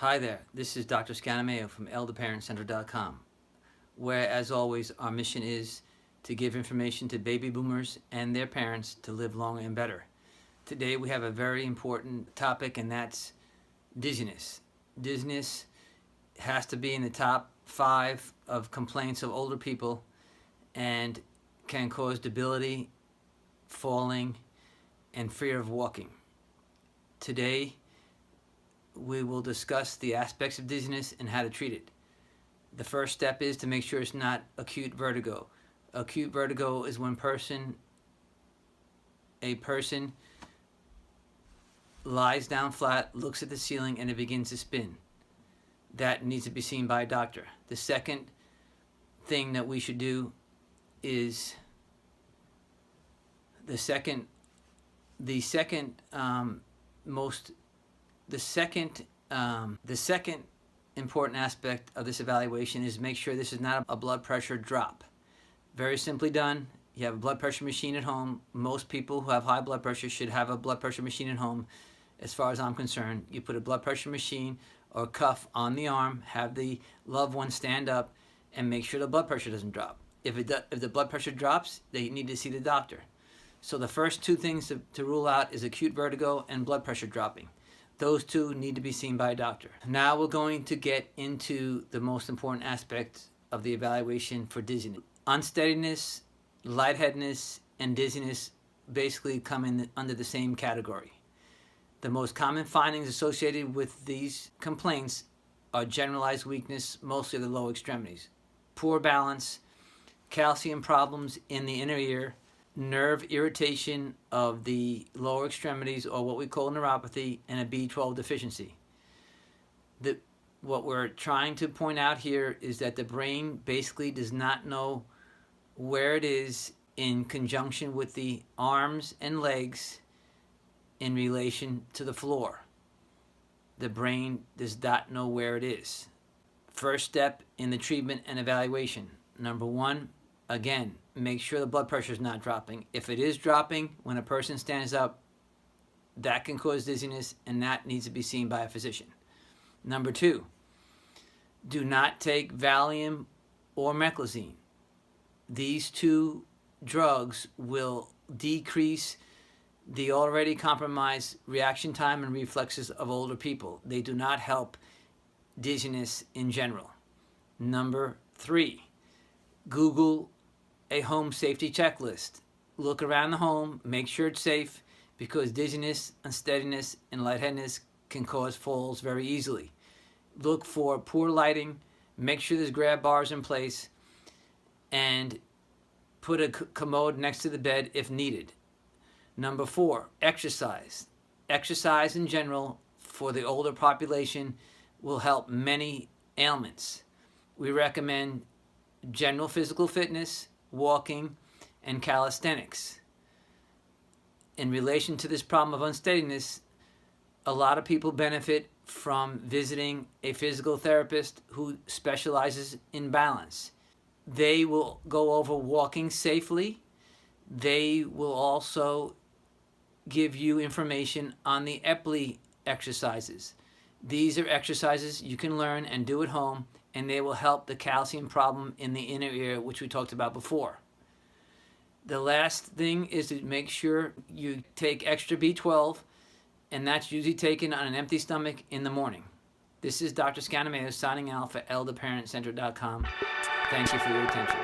Hi there, this is Dr. Scanamayo from elderparentcenter.com, where, as always, our mission is to give information to baby boomers and their parents to live longer and better. Today we have a very important topic, and that's dizziness. Dizziness has to be in the top 5 of complaints of older people and can cause debility, falling, and fear of walking. Today we will discuss the aspects of dizziness and how to treat it. The first step is to make sure it's not acute vertigo. Acute vertigo is when a person lies down flat, looks at the ceiling, and it begins to spin. That needs to be seen by a doctor. The second thing that we should do is the second important aspect of this evaluation is make sure this is not a blood pressure drop. Very simply done. You have a blood pressure machine at home. Most people who have high blood pressure should have a blood pressure machine at home. As far as I'm concerned, you put a blood pressure machine or cuff on the arm, have the loved one stand up, and make sure the blood pressure doesn't drop. If the blood pressure drops, they need to see the doctor. So the first two things to rule out is acute vertigo and blood pressure dropping. Those two need to be seen by a doctor. Now we're going to get into the most important aspect of the evaluation for dizziness. Unsteadiness, lightheadedness, and dizziness basically come in under the same category. The most common findings associated with these complaints are generalized weakness, mostly of the lower extremities, poor balance, calcium problems in the inner ear, nerve irritation of the lower extremities, or what we call neuropathy, and a B12 deficiency. What we're trying to point out here is that the brain basically does not know where it is in conjunction with the arms and legs in relation to the floor. The brain does not know where it is. First step in the treatment and evaluation. Number 1, again, make sure the blood pressure is not dropping. If it is dropping when a person stands up, that can cause dizziness, and that needs to be seen by a physician. Number 2, do not take Valium or Meclizine. These two drugs will decrease the already compromised reaction time and reflexes of older people. They do not help dizziness in general. Number 3, Google a home safety checklist. Look around the home, make sure it's safe, because dizziness, unsteadiness, and lightheadedness can cause falls very easily. Look for poor lighting, make sure there's grab bars in place, and put a commode next to the bed if needed. Number 4, exercise. Exercise in general for the older population will help many ailments. We recommend general physical fitness, walking, and calisthenics. In relation to this problem of unsteadiness, a lot of people benefit from visiting a physical therapist who specializes in balance. They will go over walking safely. They will also give you information on the Epley exercises. These are exercises you can learn and do at home, and they will help the calcium problem in the inner ear, which we talked about before. The last thing is to make sure you take extra B12, and that's usually taken on an empty stomach in the morning. This is Dr. Scanamayo signing out for elderparentcenter.com. Thank you for your attention.